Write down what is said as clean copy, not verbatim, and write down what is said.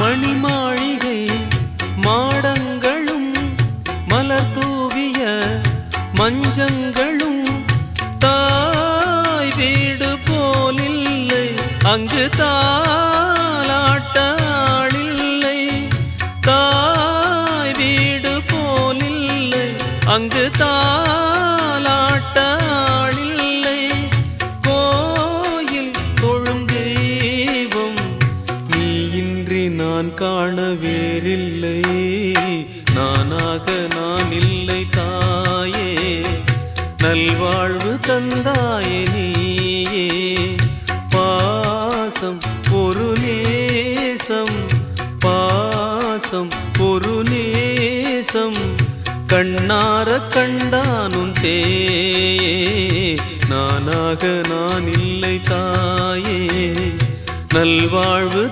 மணிமாளிகை மாடங்களும் மலர் தூவிய மஞ்சங்களும் தாய் வீடு போலில்லை அங்கு தாலாட்டாளில்லை தாய் வீடு போலில்லை அங்கு தாலாட்டாளில்லை கோயில் தொழும் தெய்வம் நீ இன்றி நான் காண வேறில்லை நானாக நான் இல்லை தாயே நல்வாழ்வு தந்தாயே நீயே பாசம் ஒரு நேசம் பாசம் ஒரு நேசம் கண்ணார கண்டானும் தேயே நானாக நான் இல்லை தாயே நல்வாழ்வு